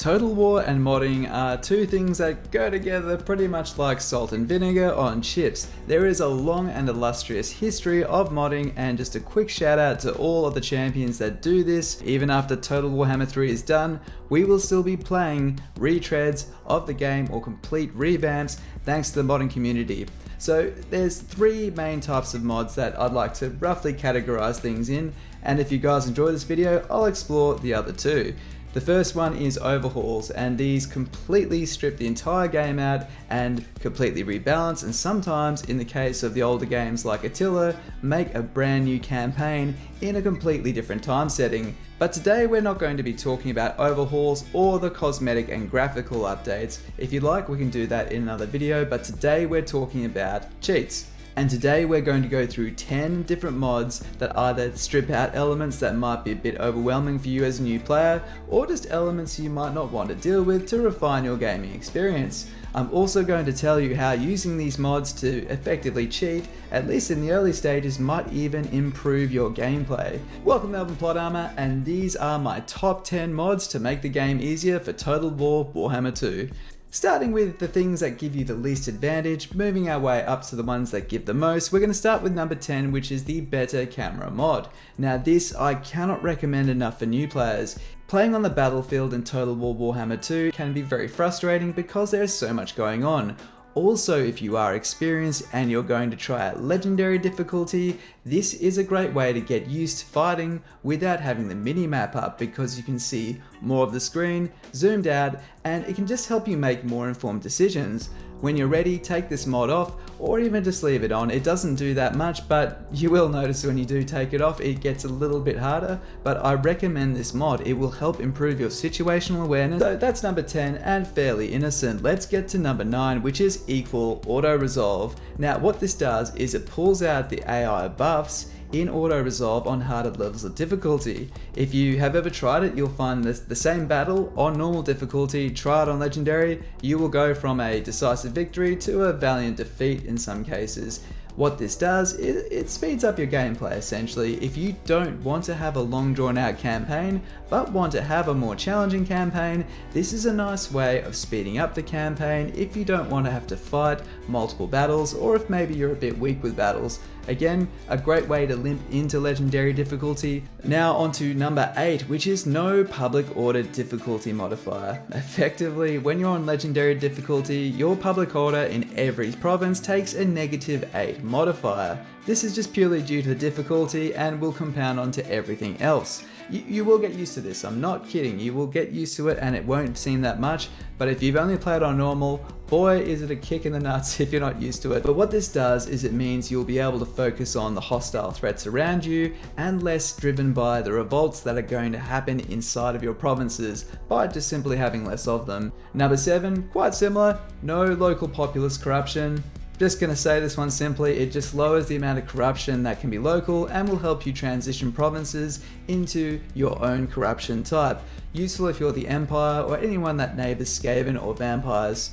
Total War and modding are two things that go together pretty much like salt and vinegar on chips. There is a long and illustrious history of modding, and just a quick shout out to all of the champions that do this. Even after Total Warhammer 3 is done, we will still be playing retreads of the game or complete revamps thanks to the modding community. So there's three main types of mods that I'd like to roughly categorize things in, and if you guys enjoy this video, I'll explore the other two. The first one is overhauls, and these completely strip the entire game out and completely rebalance, and sometimes, in the case of the older games like Attila, make a brand new campaign in a completely different time setting. But today we're not going to be talking about overhauls or the cosmetic and graphical updates. If you'd like, we can do that in another video, but today we're talking about cheats. And today we're going to go through 10 different mods that either strip out elements that might be a bit overwhelming for you as a new player, or just elements you might not want to deal with to refine your gaming experience. I'm also going to tell you how using these mods to effectively cheat, at least in the early stages, might even improve your gameplay. Welcome to Melbourne Plot Armor, and these are my top 10 mods to make the game easier for Total War Warhammer 2. Starting with the things that give you the least advantage, moving our way up to the ones that give the most, we're going to start with number 10, which is the Better Camera mod. Now this I cannot recommend enough for new players. Playing on the battlefield in Total War Warhammer 2 can be very frustrating because there is so much going on. Also, if you are experienced and you're going to try out legendary difficulty, this is a great way to get used to fighting without having the mini-map up, because you can see more of the screen zoomed out, and it can just help you make more informed decisions. When you're ready, take this mod off, or even just leave it on. It doesn't do that much, but you will notice when you do take it off, it gets a little bit harder, but I recommend this mod. It will help improve your situational awareness. So that's number 10 and fairly innocent. Let's get to number 9, which is Equal Auto Resolve. Now what this does is it pulls out the AI buffs in auto resolve on harder levels of difficulty. If you have ever tried it, you'll find the same battle on normal difficulty, try it on legendary, you will go from a decisive victory to a valiant defeat in some cases. What this does is it speeds up your gameplay essentially. If you don't want to have a long drawn out campaign but want to have a more challenging campaign, this is a nice way of speeding up the campaign if you don't want to have to fight multiple battles, or if maybe you're a bit weak with battles. Again, a great way to limp into legendary difficulty. Now onto number 8, which is no public order difficulty modifier. Effectively, when you're on legendary difficulty, your public order in every province takes a -8 modifier. This is just purely due to the difficulty and will compound onto everything else. You will get used to this, I'm not kidding, you will get used to it and it won't seem that much, but if you've only played on normal, boy is it a kick in the nuts if you're not used to it. But what this does is it means you'll be able to focus on the hostile threats around you and less driven by the revolts that are going to happen inside of your provinces by just simply having less of them. Number 7, quite similar, no local populace corruption. Just gonna say this one simply, it just lowers the amount of corruption that can be local and will help you transition provinces into your own corruption type. Useful if you're the Empire or anyone that neighbors Skaven or vampires.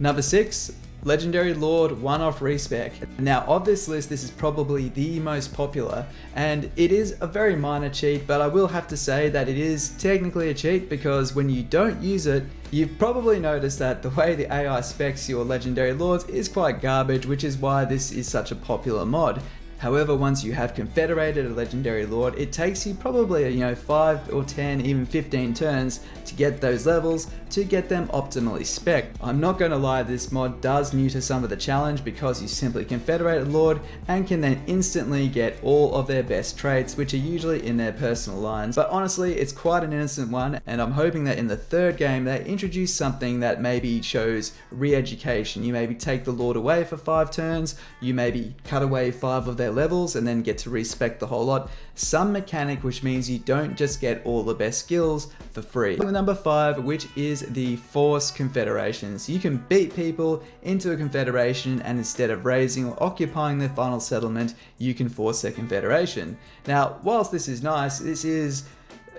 Number 6, Legendary Lord one-off respec. Now of this list, this is probably the most popular, and it is a very minor cheat, but I will have to say that it is technically a cheat because when you don't use it, you've probably noticed that the way the AI specs your Legendary Lords is quite garbage, which is why this is such a popular mod. However, once you have confederated a Legendary Lord, it takes you probably 5 or 10, even 15 turns to get those levels, to get them optimally spec'd. I'm not going to lie, this mod does neuter some of the challenge because you simply confederate a Lord and can then instantly get all of their best traits, which are usually in their personal lines. But honestly, it's quite an innocent one, and I'm hoping that in the third game they introduce something that maybe shows re-education. You maybe take the Lord away for 5 turns, you maybe cut away 5 of their levels and then get to respec the whole lot. Some mechanic which means you don't just get all the best skills for free. Number 5, which is the Force Confederations. You can beat people into a confederation, and instead of raising or occupying their final settlement, you can force their confederation. Now, whilst this is nice, this is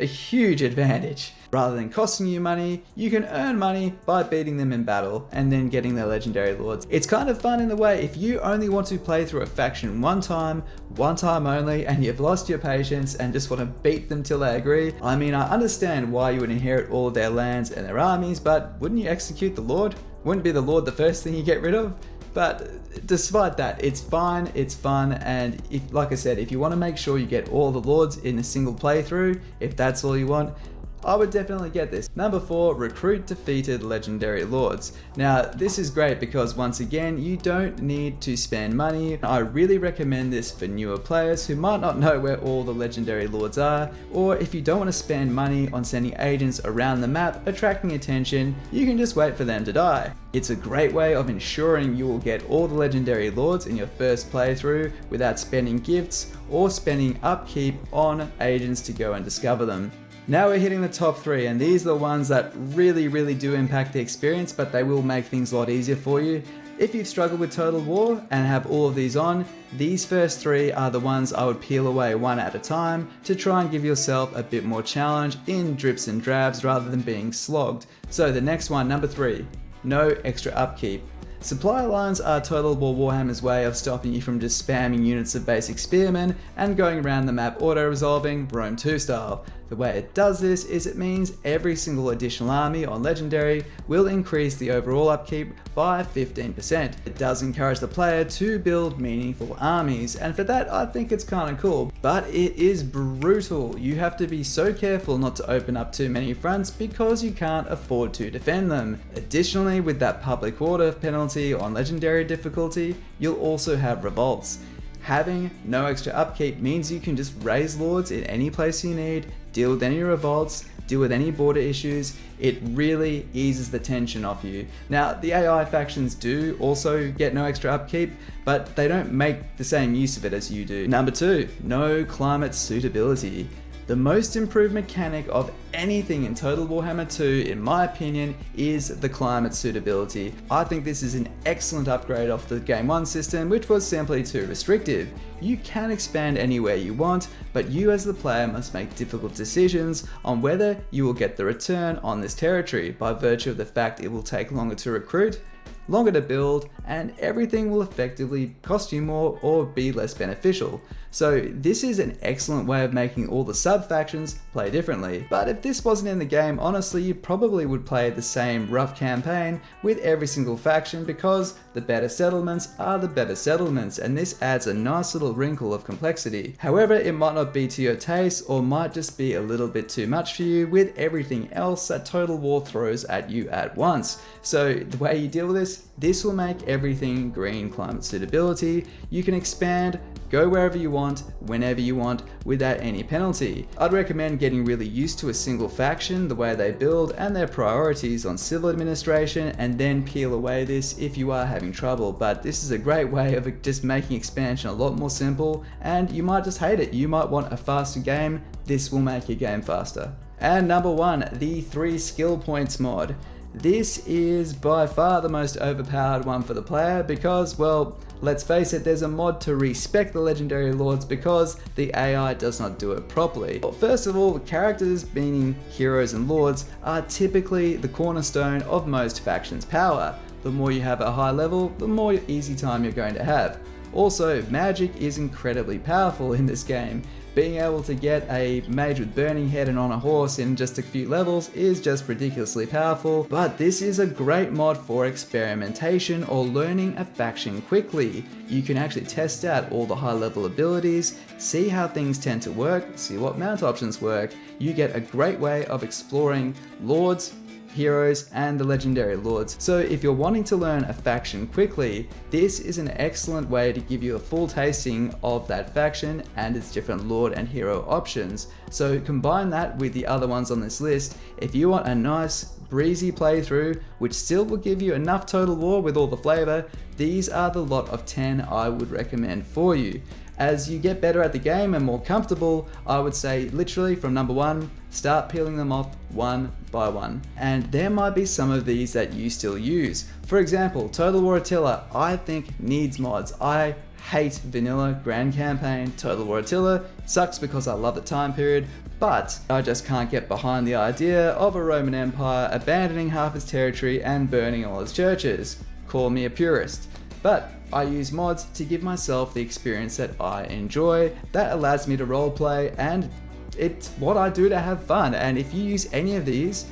a huge advantage. Rather than costing you money, you can earn money by beating them in battle and then getting their legendary lords. It's kind of fun in the way if you only want to play through a faction one time only, and you've lost your patience and just want to beat them till they agree. I mean, I understand why you would inherit all of their lands and their armies, but wouldn't you execute the lord? Wouldn't be the lord the first thing you get rid of? But despite that, it's fine, it's fun, and if, like I said, if you want to make sure you get all the lords in a single playthrough, if that's all you want, I would definitely get this. Number 4, recruit defeated legendary lords. Now, this is great because once again, you don't need to spend money. I really recommend this for newer players who might not know where all the legendary lords are, or if you don't want to spend money on sending agents around the map attracting attention, you can just wait for them to die. It's a great way of ensuring you will get all the legendary lords in your first playthrough without spending gifts or spending upkeep on agents to go and discover them. Now we're hitting the top 3, and these are the ones that really do impact the experience, but they will make things a lot easier for you. If you've struggled with Total War and have all of these on, these first 3 are the ones I would peel away one at a time to try and give yourself a bit more challenge in drips and drabs rather than being slogged. So the next one, number 3, no extra upkeep. Supply lines are Total War Warhammer's way of stopping you from just spamming units of basic spearmen and going around the map auto-resolving Rome 2 style. The way it does this is it means every single additional army on Legendary will increase the overall upkeep by 15%. It does encourage the player to build meaningful armies, and for that I think it's kinda cool, but it is brutal. You have to be so careful not to open up too many fronts because you can't afford to defend them. Additionally, with that public order penalty on Legendary difficulty, you'll also have revolts. Having no extra upkeep means you can just raise lords in any place you need, deal with any revolts, deal with any border issues. It really eases the tension off you. Now, the AI factions do also get no extra upkeep, but they don't make the same use of it as you do. Number 2, no climate suitability. The most improved mechanic of anything in Total Warhammer 2, in my opinion, is the climate suitability. I think this is an excellent upgrade off the Game 1 system, which was simply too restrictive. You can expand anywhere you want, but you as the player must make difficult decisions on whether you will get the return on this territory by virtue of the fact it will take longer to recruit, longer to build, and everything will effectively cost you more or be less beneficial. So this is an excellent way of making all the sub-factions play differently. But if this wasn't in the game, honestly, you probably would play the same rough campaign with every single faction because the better settlements are the better settlements, and this adds a nice little wrinkle of complexity. However, it might not be to your taste or might just be a little bit too much for you with everything else that Total War throws at you at once. So the way you deal with this will make everything green climate suitability. You can expand, go wherever you want, whenever you want, without any penalty. I'd recommend getting really used to a single faction, the way they build, and their priorities on civil administration, and then peel away this if you are having trouble. But this is a great way of just making expansion a lot more simple, and you might just hate it. You might want a faster game. This will make your game faster. And number 1, the 3 skill points mod. This is by far the most overpowered one for the player because, well, let's face it, there's a mod to respec the legendary lords because the AI does not do it properly. Well, first of all, the characters, meaning heroes and lords, are typically the cornerstone of most factions' power. The more you have at a high level, the more easy time you're going to have. Also, magic is incredibly powerful in this game. Being able to get a mage with burning head and on a horse in just a few levels is just ridiculously powerful, but this is a great mod for experimentation or learning a faction quickly. You can actually test out all the high level abilities, see how things tend to work, see what mount options work. You get a great way of exploring lords, heroes, and the legendary lords. So if you're wanting to learn a faction quickly, this is an excellent way to give you a full tasting of that faction and its different lord and hero options. So combine that with the other ones on this list. If you want a nice breezy playthrough which still will give you enough Total War with all the flavor, these are the lot of 10 I would recommend for you. As you get better at the game and more comfortable, I would say literally from number 1, start peeling them off one by one. And there might be some of these that you still use. For example, Total War Attila, I think needs mods. I hate vanilla Grand Campaign Total War Attila. Sucks because I love the time period, but I just can't get behind the idea of a Roman Empire abandoning half its territory and burning all its churches. Call me a purist. But I use mods to give myself the experience that I enjoy, that allows me to roleplay, and it's what I do to have fun. And if you use any of these,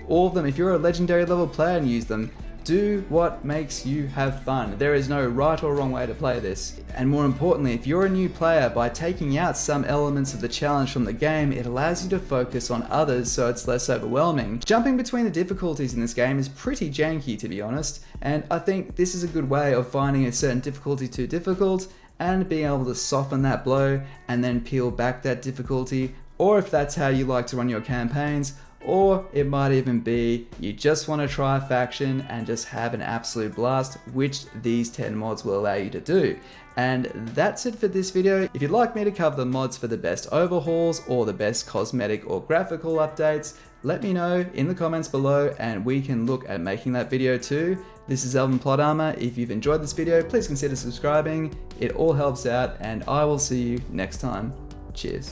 all of them, if you're a legendary level player and use them, do what makes you have fun. There is no right or wrong way to play this. And more importantly, if you're a new player, by taking out some elements of the challenge from the game, it allows you to focus on others so it's less overwhelming. Jumping between the difficulties in this game is pretty janky, to be honest, and I think this is a good way of finding a certain difficulty too difficult and being able to soften that blow and then peel back that difficulty, or if that's how you like to run your campaigns, or it might even be you just want to try a faction and just have an absolute blast, which these 10 mods will allow you to do. And that's it for this video. If you'd like me to cover the mods for the best overhauls or the best cosmetic or graphical updates, let me know in the comments below and we can look at making that video too. This is Elven Plot Armor. If you've enjoyed this video, please consider subscribing. It all helps out, and I will see you next time. Cheers.